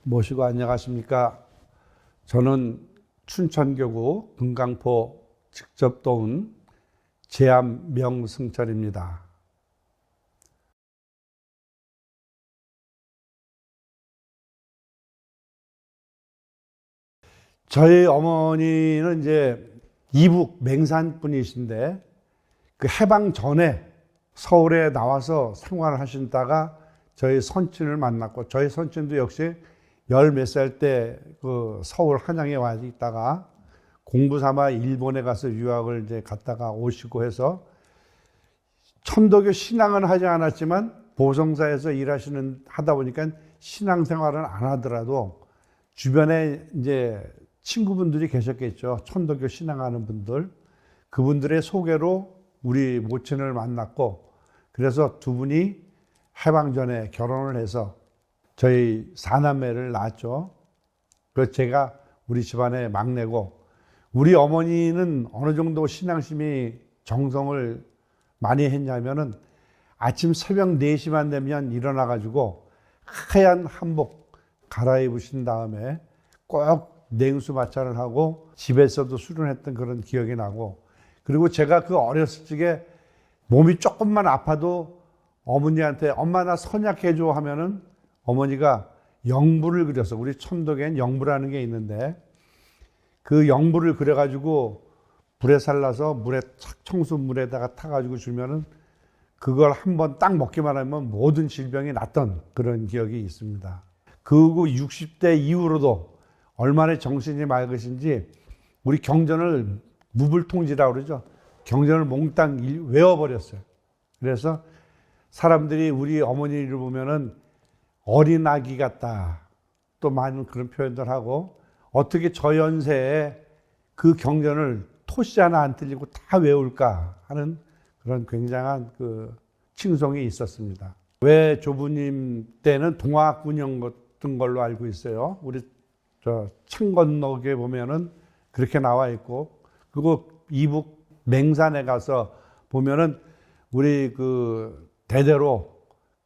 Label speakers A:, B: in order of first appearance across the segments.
A: 모시고 안녕하십니까. 저는 춘천교구 금강포 직접 도운 제암 명승철입니다. 저희 어머니는 이제 이북 맹산 분이신데 그 해방 전에 서울에 나와서 생활을 하신다가 저희 선친을 만났고, 저희 선친도 역시 열 몇 살 때 그 서울 한양에 와 있다가 공부 삼아 일본에 가서 유학을 이제 갔다가 오시고 해서 천도교 신앙은 하지 않았지만 보성사에서 하다 보니까 신앙생활은 안 하더라도 주변에 이제 친구분들이 계셨겠죠. 천도교 신앙하는 분들. 그분들의 소개로 우리 모친을 만났고, 그래서 두 분이 해방 전에 결혼을 해서 저희 사남매를 낳았죠. 그래서 제가 우리 집안의 막내고, 우리 어머니는 어느 정도 신앙심이 정성을 많이 했냐면은 아침 새벽 4시만 되면 일어나가지고 하얀 한복 갈아입으신 다음에 꼭 냉수 마찰을 하고 집에서도 수련했던 그런 기억이 나고, 그리고 제가 그 어렸을 적에 몸이 조금만 아파도 어머니한테 엄마 나 선약해줘 하면은 어머니가 영불을 그려서, 우리 천도교엔 영불하는 게 있는데 그 영불을 그려가지고 불에 살라서 물에 청수물에다가 타가지고 주면은 그걸 한번 딱 먹기만 하면 모든 질병이 낫던 그런 기억이 있습니다. 그리고 60대 이후로도 얼마나 정신이 맑으신지 우리 경전을 무불통지라고 그러죠. 경전을 몽땅 외워버렸어요. 그래서 사람들이 우리 어머니를 보면은 어린 아기 같다, 또 많은 그런 표현들 하고, 어떻게 저 연세에 그 경전을 토시 하나 안 틀리고 다 외울까 하는 그런 굉장한 그 칭송이 있었습니다. 왜 조부님 때는 동학군영 같은 걸로 알고 있어요. 우리 저 창건록에 보면은 그렇게 나와 있고, 그리고 이북 맹산에 가서 보면은 우리 그 대대로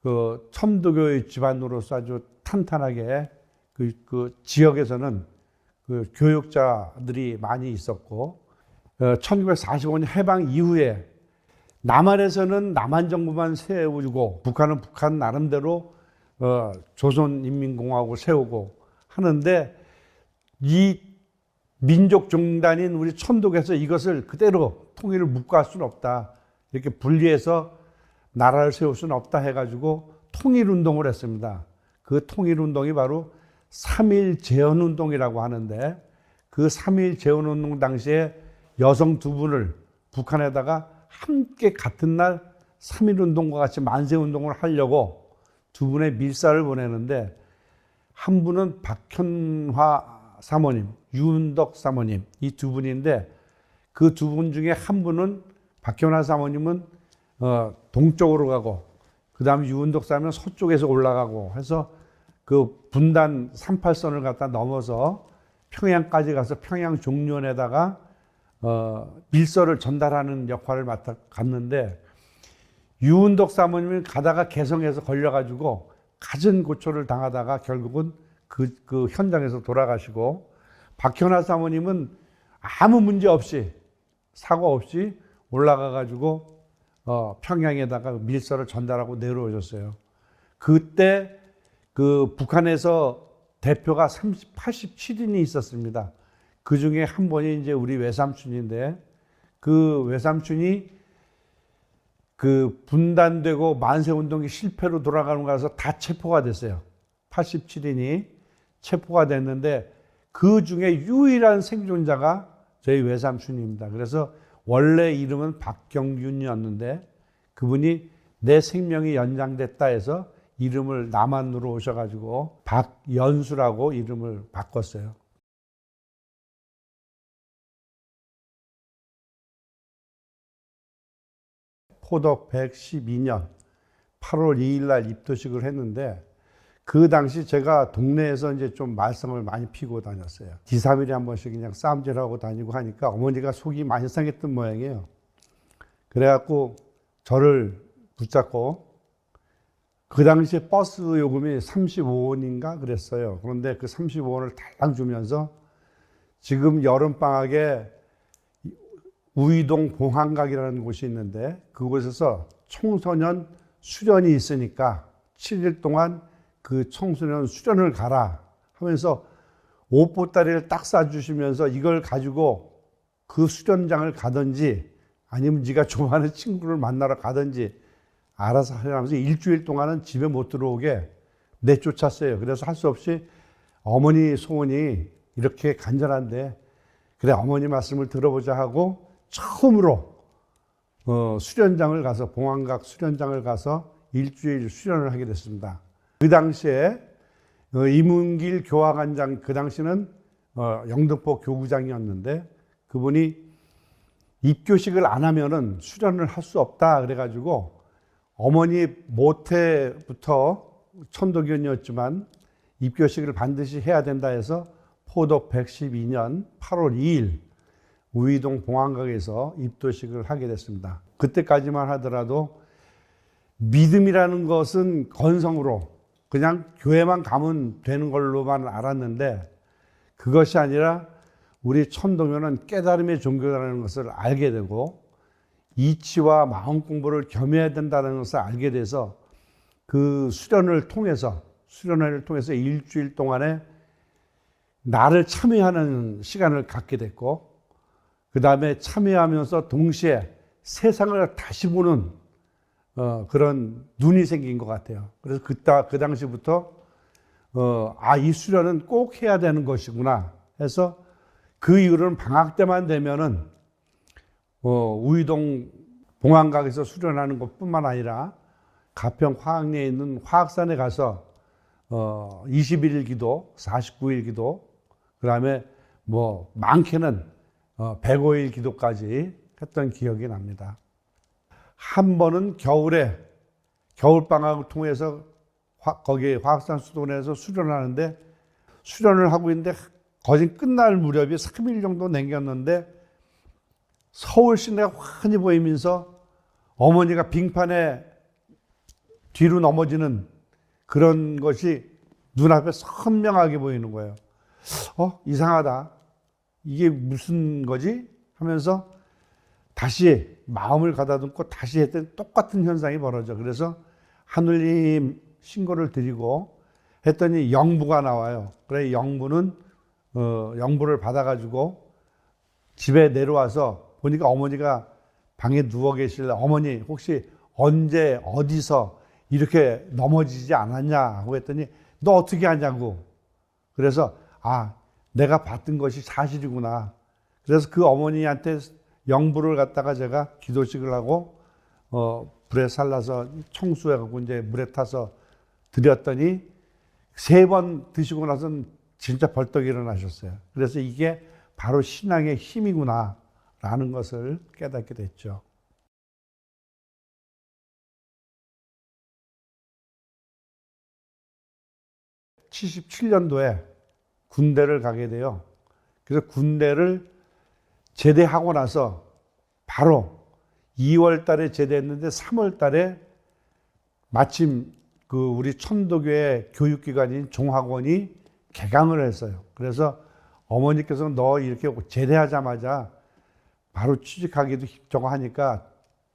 A: 그 천도교의 집안으로서 아주 탄탄하게 그 지역에서는 그 교육자들이 많이 있었고, 1945년 해방 이후에 남한에서는 남한 정부만 세우고 북한은 북한 나름대로 조선인민공화국을 세우고 하는데, 이 민족 종단인 우리 천도교에서 이것을 그대로 통일을 묵과할 수는 없다, 이렇게 분리해서 나라를 세울 수는 없다 해가지고 통일운동을 했습니다. 그 통일운동이 바로 3.1 재헌운동이라고 하는데, 그 3.1 재헌운동 당시에 여성 두 분을 북한에다가 함께 같은 날 3.1운동과 같이 만세운동을 하려고 두 분의 밀사를 보내는데, 한 분은 박현화 사모님, 유은덕 사모님, 이 두 분인데, 그 두 분 중에 한 분은, 박현화 사모님은 동쪽으로 가고, 그 다음에 유은덕 사모님은 서쪽에서 올라가고 해서 그 분단 38선을 갖다 넘어서 평양까지 가서 평양 종련에다가 밀서를 전달하는 역할을 갔는데, 유은덕 사모님은 가다가 개성에서 걸려가지고 갖은 고초를 당하다가 결국은 그 현장에서 돌아가시고, 박현아 사모님은 아무 문제 없이, 사고 없이 올라가가지고 평양에다가 밀서를 전달하고 내려오셨어요. 그때 그 북한에서 대표가 87인이 있었습니다. 그 중에 한 분이 이제 우리 외삼촌인데, 그 외삼촌이 그 분단되고 만세운동이 실패로 돌아가는 거라서 다 체포가 됐어요. 87인이 체포가 됐는데, 그 중에 유일한 생존자가 저희 외삼촌입니다. 그래서 원래 이름은 박경윤이었는데 그분이 내 생명이 연장됐다 해서 이름을 남한으로 오셔가지고 박연수라고 이름을 바꿨어요. 포덕 112년 8월 2일 날 입도식을 했는데, 그 당시 제가 동네에서 이제 좀 말썽을 많이 피고 다녔어요. 2, 3일에 한 번씩 그냥 싸움질하고 다니고 하니까 어머니가 속이 많이 상했던 모양이에요. 그래갖고 저를 붙잡고 그 당시에 버스 요금이 35원인가 그랬어요. 그런데 그 35원을 달랑 주면서 지금 여름방학에 우이동 봉황각이라는 곳이 있는데 그곳에서 청소년 수련이 있으니까 7일 동안 그 청소년 수련을 가라 하면서 옷보따리를 딱 싸주시면서 이걸 가지고 그 수련장을 가든지 아니면 네가 좋아하는 친구를 만나러 가든지 알아서 하면서 일주일 동안은 집에 못 들어오게 내쫓았어요. 그래서 할 수 없이 어머니 소원이 이렇게 간절한데 그래 어머니 말씀을 들어보자 하고 처음으로 수련장을 가서 봉황각 수련장을 가서 일주일 수련을 하게 됐습니다. 그 당시에 이문길 교화관장 그 당시는 영등포 교구장이었는데 그분이 입교식을 안 하면은 수련을 할 수 없다 그래가지고 어머니 모태부터 천도교인이었지만 입교식을 반드시 해야 된다 해서 포도 112년 8월 2일 우이동 봉황각에서 입도식을 하게 됐습니다. 그때까지만 하더라도 믿음이라는 것은 건성으로 그냥 교회만 가면 되는 걸로만 알았는데 그것이 아니라 우리 천도교는 깨달음의 종교라는 것을 알게 되고 이치와 마음 공부를 겸해야 된다는 것을 알게 돼서 그 수련회를 통해서 일주일 동안에 나를 참여하는 시간을 갖게 됐고 그 다음에 참여하면서 동시에 세상을 다시 보는 그런 눈이 생긴 것 같아요. 그래서 그 당시부터 이 수련은 꼭 해야 되는 것이구나 해서 그 이후로는 방학 때만 되면은 우이동 봉황각에서 수련하는 것뿐만 아니라 가평 화학리에 있는 화학산에 가서 21일 기도, 49일 기도, 그 다음에 뭐 많게는 105일 기도까지 했던 기억이 납니다. 한 번은 겨울에 겨울방학을 통해서 거기 화학산 수도원에서 수련을 하는데 수련을 하고 있는데 거진 끝날 무렵이 3일 정도 남겼는데 서울 시내가 환히 보이면서 어머니가 빙판에 뒤로 넘어지는 그런 것이 눈앞에 선명하게 보이는 거예요. 이상하다. 이게 무슨 거지? 하면서 다시 마음을 가다듬고 다시 했더니 똑같은 현상이 벌어져. 그래서 하늘님 신고를 드리고 했더니 영부가 나와요. 그래 영부는 영부를 받아가지고 집에 내려와서 보니까 어머니가 방에 누워 계실래 어머니 혹시 언제 어디서 이렇게 넘어지지 않았냐 하고 했더니 너 어떻게 하냐고. 그래서 내가 봤던 것이 사실이구나. 그래서 그 어머니한테 영부를 갖다가 제가 기도식을 하고 불에 살라서 청수해갖고 이제 물에 타서 드렸더니 3번 드시고 나서는 진짜 벌떡 일어나셨어요. 그래서 이게 바로 신앙의 힘이구나 라는 것을 깨닫게 됐죠. 77년도에 군대를 가게 돼요. 그래서 군대를 제대하고 나서 바로 2월 달에 제대했는데 3월 달에 마침 그 우리 천도교의 교육기관인 종학원이 개강을 했어요. 그래서 어머니께서 너 이렇게 제대하자마자 바로 취직하기도 저거 하니까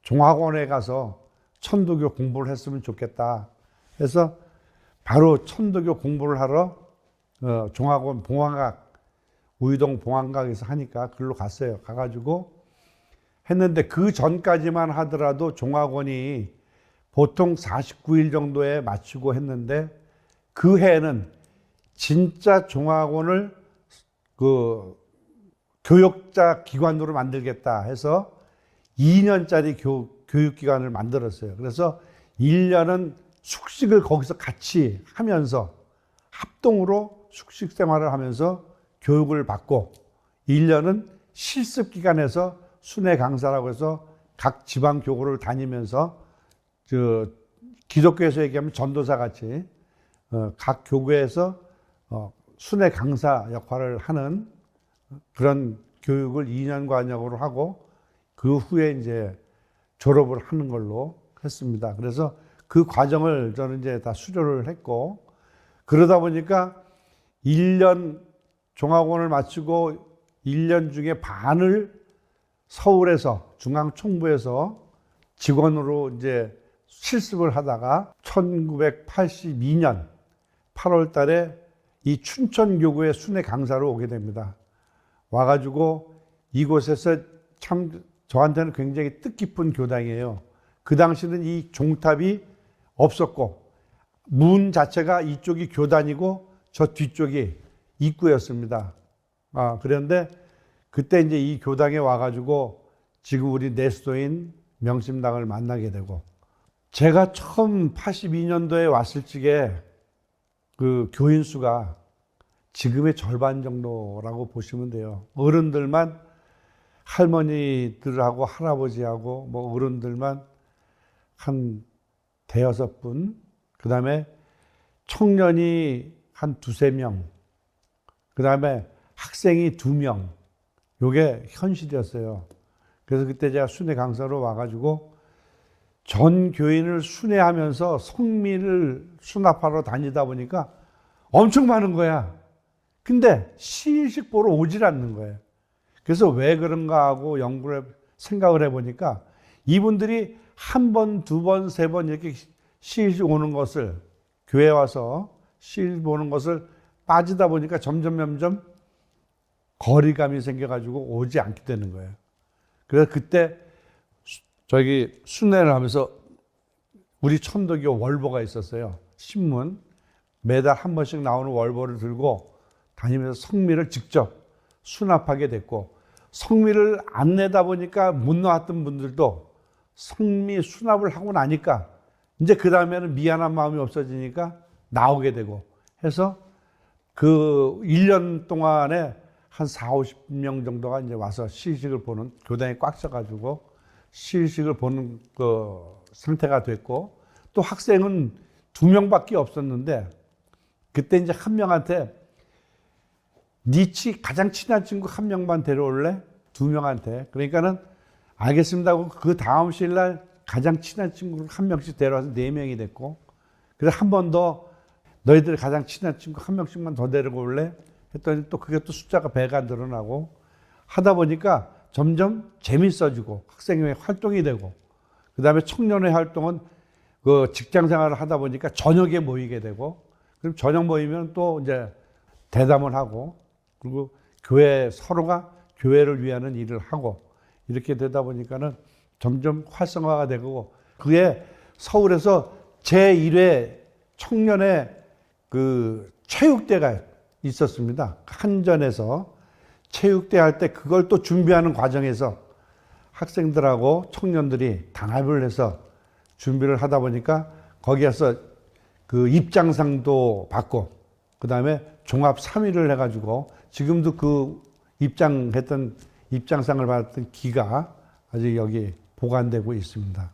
A: 종학원에 가서 천도교 공부를 했으면 좋겠다 해서 바로 천도교 공부를 하러 종학원 봉황각 우이동 봉황각에서 하니까 글로 갔어요. 가가지고 했는데 그 전까지만 하더라도 종학원이 보통 49일 정도에 마치고 했는데 그 해에는 진짜 종학원을 그 교육자 기관으로 만들겠다 해서 2년짜리 교육기관을 만들었어요. 그래서 1년은 숙식을 거기서 같이 하면서 합동으로 숙식 생활을 하면서 교육을 받고 1년은 실습기관에서 순회 강사라고 해서 각 지방 교구를 다니면서 기독교에서 얘기하면 전도사 같이 각 교구에서 순회 강사 역할을 하는 그런 교육을 2년간역으로 하고 그 후에 이제 졸업을 하는 걸로 했습니다. 그래서 그 과정을 저는 이제 다 수료를 했고, 그러다 보니까 1년 종합원을 마치고 1년 중에 반을 서울에서 중앙총부에서 직원으로 이제 실습을 하다가 1982년 8월 달에 이 춘천교구의 순회 강사로 오게 됩니다. 와가지고 이곳에서 참 저한테는 굉장히 뜻깊은 교당이에요. 그 당시는 이 종탑이 없었고 문 자체가 이쪽이 교단이고 저 뒤쪽이 입구였습니다. 그런데 그때 이제 이 교당에 와가지고 지금 우리 내수도인 명심당을 만나게 되고, 제가 처음 82년도에 왔을 적에 그 교인 수가 지금의 절반 정도라고 보시면 돼요. 어른들만, 할머니들하고 할아버지하고 뭐 어른들만 한 대여섯 분, 그 다음에 청년이 한 두세 명, 그 다음에 학생이 2명, 요게 현실이었어요. 그래서 그때 제가 순회 강사로 와가지고 전 교인을 순회하면서 성미를 수납하러 다니다 보니까 엄청 많은 거야. 근데 시인식 보러 오질 않는 거예요. 그래서 왜 그런가 하고 생각을 해보니까 이분들이 한 번, 두 번, 세 번 이렇게 시인식 오는 것을, 교회 와서 시인식 보는 것을 빠지다 보니까 점점 거리감이 생겨가지고 오지 않게 되는 거예요. 그래서 그때 저기 순회를 하면서 우리 천도교 월보가 있었어요. 신문 매달 한 번씩 나오는 월보를 들고 다니면서 성미를 직접 수납하게 됐고, 성미를 안 내다 보니까 못 나왔던 분들도 성미 수납을 하고 나니까 이제 그 다음에는 미안한 마음이 없어지니까 나오게 되고 해서 그 1년 동안에 한 40, 50명 정도가 이제 와서 시식을 보는, 교당이 꽉 차가지고 시식을 보는 그 상태가 됐고, 또 학생은 2명밖에 없었는데 그때 이제 한 명한테 가장 친한 친구 한 명만 데려올래? 2명한테. 그러니까는 알겠습니다 하고 그 다음 시일날 가장 친한 친구를 한 명씩 데려와서 4명이 됐고, 그래서 한 번 더 너희들 가장 친한 친구 한 명씩만 더 데리고 올래? 했더니 또 그게 또 숫자가 배가 늘어나고 하다 보니까 점점 재밌어지고 학생회 활동이 되고, 그 다음에 청년회 활동은 그 직장 생활을 하다 보니까 저녁에 모이게 되고, 그럼 저녁 모이면 또 이제 대담을 하고, 그리고 서로가 교회를 위하는 일을 하고, 이렇게 되다 보니까는 점점 활성화가 되고, 그게 서울에서 제1회 청년회 그 체육대가 있었습니다. 한전에서 체육대 할 때 그걸 또 준비하는 과정에서 학생들하고 청년들이 단합을 해서 준비를 하다 보니까 거기에서 그 입장상도 받고, 그 다음에 종합 3위를 해가지고 지금도 그 입장상을 받았던 기가 아직 여기 보관되고 있습니다.